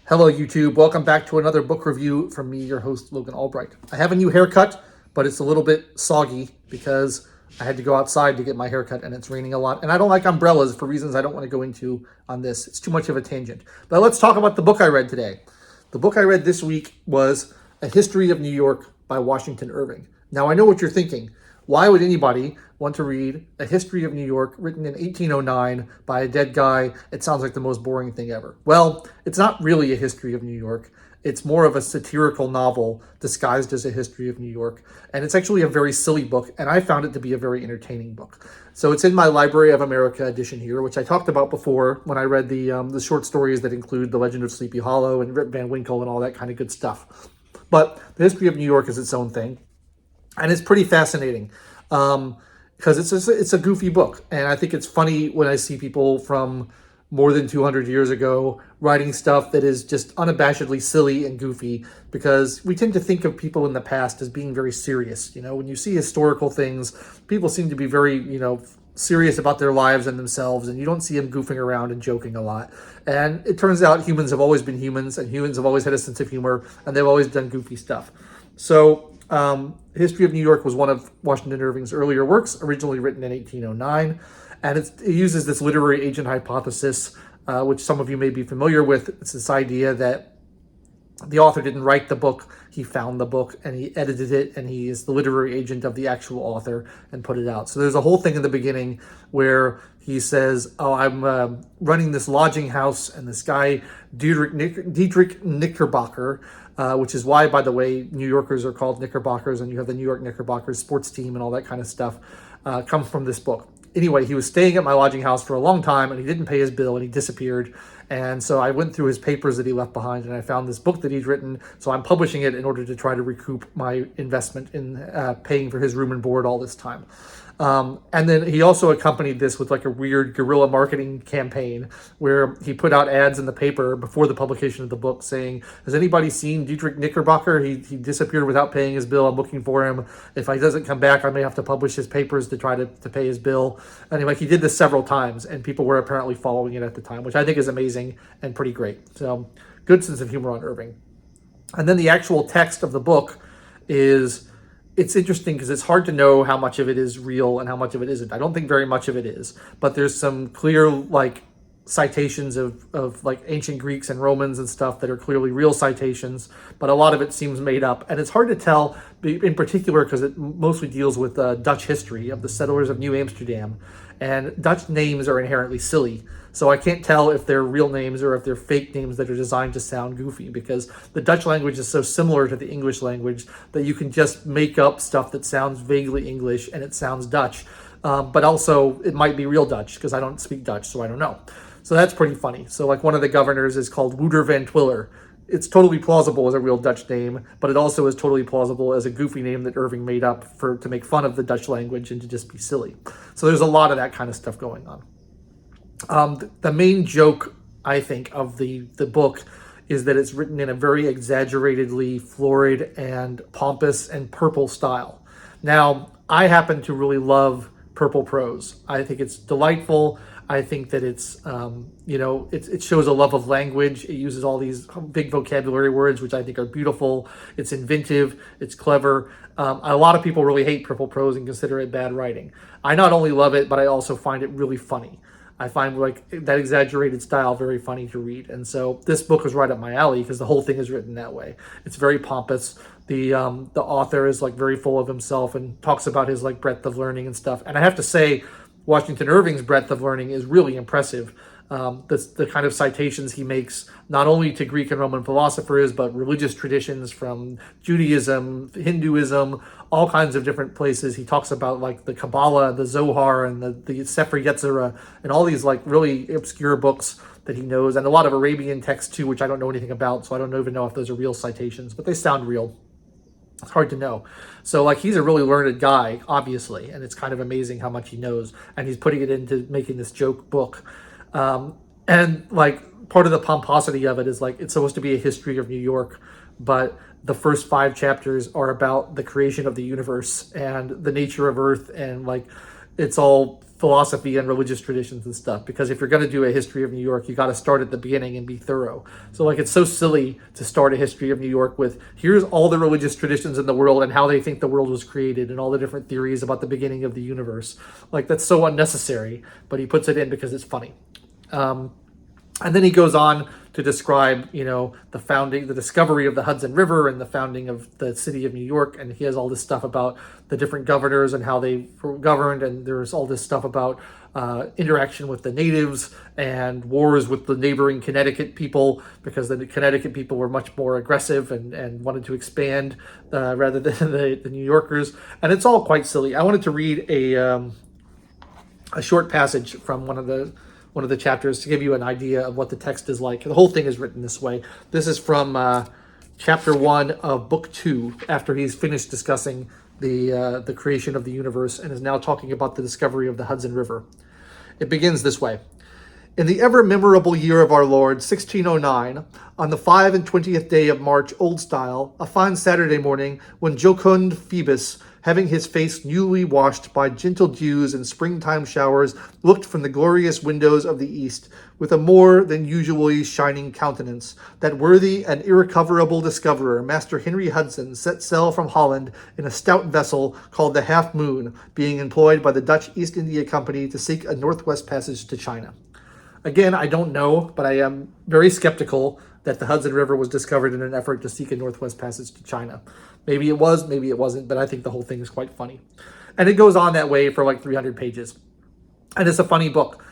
Hello, YouTube. Welcome back to another book review from me, your host, Logan Albright. I have a new haircut, but it's a little bit soggy because I had to go outside to get my haircut and it's raining a lot. And I don't like umbrellas for reasons I don't want to go into on this. It's too much of a tangent. But let's talk about the book I read today. The book I read this week was A History of New York by Washington Irving. Now, I know what you're thinking. Why would anybody want to read A History of New York written in 1809 by a dead guy? It sounds like the most boring thing ever. Well, it's not really a history of New York. It's more of a satirical novel disguised as a history of New York. And it's actually a very silly book, and I found it to be a very entertaining book. So it's in my Library of America edition here, which I talked about before when I read the short stories that include The Legend of Sleepy Hollow and Rip Van Winkle and all that kind of good stuff. But The History of New York is its own thing. And it's pretty fascinating because it's a goofy book. And I think it's funny when I see people from more than 200 years ago writing stuff that is just unabashedly silly and goofy, because we tend to think of people in the past as being very serious. You know, when you see historical things, people seem to be very, serious about their lives and themselves, and you don't see them goofing around and joking a lot. And it turns out humans have always been humans, and humans have always had a sense of humor, and they've always done goofy stuff. So History of New York was one of Washington Irving's earlier works, originally written in 1809, and it uses this literary agent hypothesis, which some of you may be familiar with. It's this idea that the author didn't write the book, he found the book, and he edited it, and he is the literary agent of the actual author and put it out. So there's a whole thing in the beginning where he says, I'm running this lodging house, and this guy, Dietrich Knickerbocker, which is why, by the way, New Yorkers are called Knickerbockers, and you have the New York Knickerbockers sports team and all that kind of stuff, comes from this book. Anyway, he was staying at my lodging house for a long time, and he didn't pay his bill, and he disappeared. And so I went through his papers that he left behind, and I found this book that he'd written. So I'm publishing it in order to try to recoup my investment in paying for his room and board all this time. And then he also accompanied this with like a weird guerrilla marketing campaign where he put out ads in the paper before the publication of the book saying, has anybody seen Dietrich Knickerbocker? He disappeared without paying his bill. I'm looking for him. If he doesn't come back, I may have to publish his papers to try to pay his bill. Anyway, he did this several times, and people were apparently following it at the time, which I think is amazing and pretty great. So good sense of humor on Irving. And then the actual text of the book it's interesting because it's hard to know how much of it is real and how much of it isn't. I don't think very much of it is, but there's some clear citations of like ancient Greeks and Romans and stuff that are clearly real citations, but a lot of it seems made up. And it's hard to tell, in particular, because it mostly deals with Dutch history of the settlers of New Amsterdam. And Dutch names are inherently silly. So I can't tell if they're real names or if they're fake names that are designed to sound goofy, because the Dutch language is so similar to the English language that you can just make up stuff that sounds vaguely English and it sounds Dutch. But also it might be real Dutch because I don't speak Dutch, so I don't know. So that's pretty funny. So like one of the governors is called Wouter van Twiller. It's totally plausible as a real Dutch name, but it also is totally plausible as a goofy name that Irving made up to make fun of the Dutch language and to just be silly. So there's a lot of that kind of stuff going on. The main joke, I think, of the book is that it's written in a very exaggeratedly florid and pompous and purple style. Now, I happen to really love purple prose. I think it's delightful. I think that it's, it shows a love of language. It uses all these big vocabulary words, which I think are beautiful. It's inventive. It's clever. A lot of people really hate purple prose and consider it bad writing. I not only love it, but I also find it really funny. I find like that exaggerated style very funny to read. And so this book is right up my alley because the whole thing is written that way. It's very pompous. The author is like very full of himself and talks about his like breadth of learning and stuff. And I have to say, Washington Irving's breadth of learning is really impressive. The kind of citations he makes, not only to Greek and Roman philosophers, but religious traditions from Judaism, Hinduism, all kinds of different places. He talks about like the Kabbalah, the Zohar, and the Sefer Yetzirah, and all these like really obscure books that he knows, and a lot of Arabian texts too, which I don't know anything about, so I don't even know if those are real citations, but they sound real. It's hard to know. So like he's a really learned guy, obviously, and it's kind of amazing how much he knows, and he's putting it into making this joke book. And like part of the pomposity of it is like it's supposed to be a history of New York, but the first 5 chapters are about the creation of the universe and the nature of Earth and like it's all philosophy and religious traditions and stuff. Because if you're going to do a history of New York, you got to start at the beginning and be thorough. So like, it's so silly to start a history of New York with, here's all the religious traditions in the world and how they think the world was created and all the different theories about the beginning of the universe. Like, that's so unnecessary, but he puts it in because it's funny. And then he goes on to describe, the discovery of the Hudson River and the founding of the city of New York. And he has all this stuff about the different governors and how they were governed. And there's all this stuff about interaction with the natives and wars with the neighboring Connecticut people, because the Connecticut people were much more aggressive and wanted to expand rather than the New Yorkers. And it's all quite silly. I wanted to read a short passage from one of the chapters to give you an idea of what the text is like. The whole thing is written this way. This is from chapter 1 of book 2, after he's finished discussing the creation of the universe and is now talking about the discovery of the Hudson River. It begins this way. In the ever memorable year of our Lord, 1609, on the 25th day of March, Old Style, a fine Saturday morning, when jocund Phoebus, having his face newly washed by gentle dews and springtime showers, looked from the glorious windows of the east, with a more than usually shining countenance, that worthy and irrecoverable discoverer, Master Henry Hudson, set sail from Holland in a stout vessel called the Half Moon, being employed by the Dutch East India Company to seek a northwest passage to China. Again, I don't know, but I am very skeptical that the Hudson River was discovered in an effort to seek a northwest passage to China. Maybe it was, maybe it wasn't, but I think the whole thing is quite funny. And it goes on that way for like 300 pages. And it's a funny book.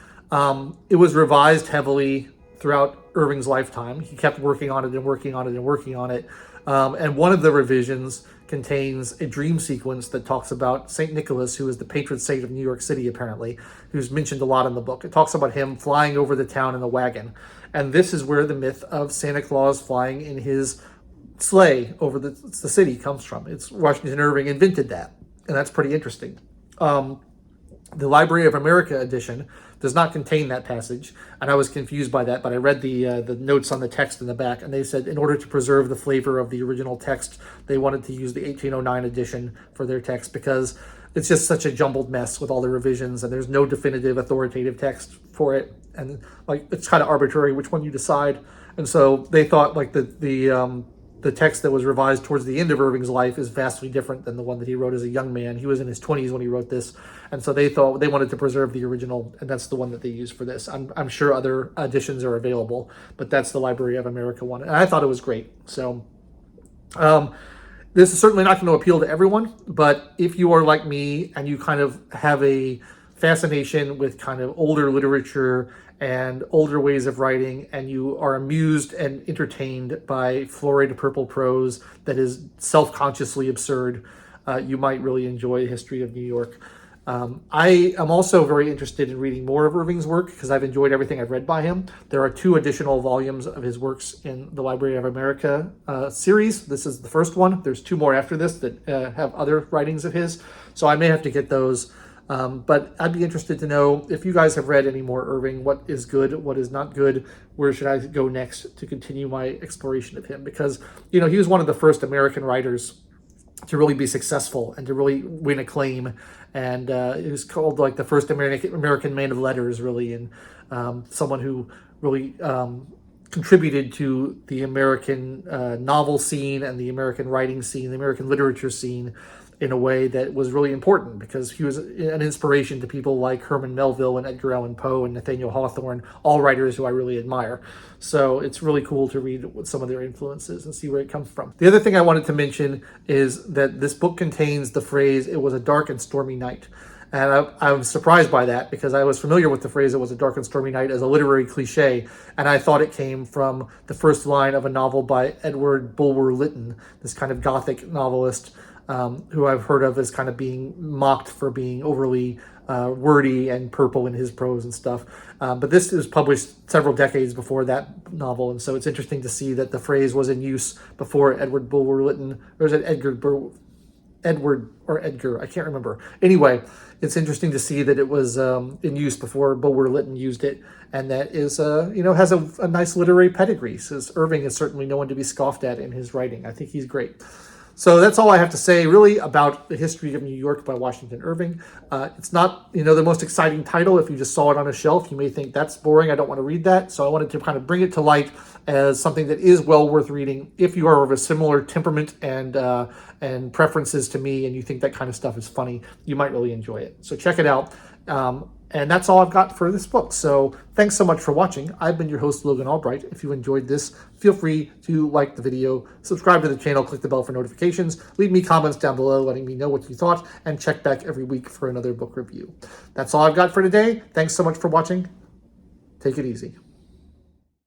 It was revised heavily throughout Irving's lifetime. He kept working on it and working on it and working on it. And one of the revisions contains a dream sequence that talks about St. Nicholas, who is the patron saint of New York City, apparently, who's mentioned a lot in the book. It talks about him flying over the town in a wagon. And this is where the myth of Santa Claus flying in his sleigh over the city comes from. It's Washington Irving invented that, and that's pretty interesting. The Library of America edition does not contain that passage, and I was confused by that, but I read the notes on the text in the back, and they said in order to preserve the flavor of the original text, they wanted to use the 1809 edition for their text, because it's just such a jumbled mess with all the revisions, and there's no definitive authoritative text for it, and like it's kind of arbitrary which one you decide. And so they thought like the text that was revised towards the end of Irving's life is vastly different than the one that he wrote as a young man. He was in his 20s when he wrote this, and so they thought they wanted to preserve the original, and that's the one that they used for this. I'm sure other editions are available, but that's the Library of America one, and I thought it was great. So this is certainly not going to appeal to everyone, but if you are like me and you kind of have a fascination with kind of older literature and older ways of writing, and you are amused and entertained by florid purple prose that is self-consciously absurd, you might really enjoy History of New York. I am also very interested in reading more of Irving's work because I've enjoyed everything I've read by him. There are 2 additional volumes of his works in the Library of America series. This is the first one. There's 2 more after this that have other writings of his, so I may have to get those. But I'd be interested to know if you guys have read any more Irving, what is good, what is not good, where should I go next to continue my exploration of him? Because, he was one of the first American writers to really be successful and to really win acclaim. And it was called like the first American man of letters, really, and someone who really contributed to the American novel scene and the American writing scene, the American literature scene, in a way that was really important, because he was an inspiration to people like Herman Melville and Edgar Allan Poe and Nathaniel Hawthorne, all writers who I really admire. So it's really cool to read some of their influences and see where it comes from. The other thing I wanted to mention is that this book contains the phrase, "It was a dark and stormy night." And I was surprised by that, because I was familiar with the phrase "it was a dark and stormy night" as a literary cliche, and I thought it came from the first line of a novel by Edward Bulwer Lytton, this kind of Gothic novelist, who I've heard of as kind of being mocked for being overly wordy and purple in his prose and stuff. But this was published several decades before that novel, and so it's interesting to see that the phrase was in use before Edward Bulwer Lytton, or is it Edward or Edgar? I can't remember. Anyway, it's interesting to see that it was in use before Bulwer Lytton used it, and that is, has a nice literary pedigree. Says Irving is certainly no one to be scoffed at in his writing. I think he's great. So that's all I have to say really about The History of New York by Washington Irving. It's not, the most exciting title. If you just saw it on a shelf, you may think that's boring. I don't want to read that. So I wanted to kind of bring it to light as something that is well worth reading. If you are of a similar temperament and preferences to me, and you think that kind of stuff is funny, you might really enjoy it. So check it out. And that's all I've got for this book. So thanks so much for watching. I've been your host, Logan Albright. If you enjoyed this, feel free to like the video, subscribe to the channel, click the bell for notifications, leave me comments down below letting me know what you thought, and check back every week for another book review. That's all I've got for today. Thanks so much for watching. Take it easy.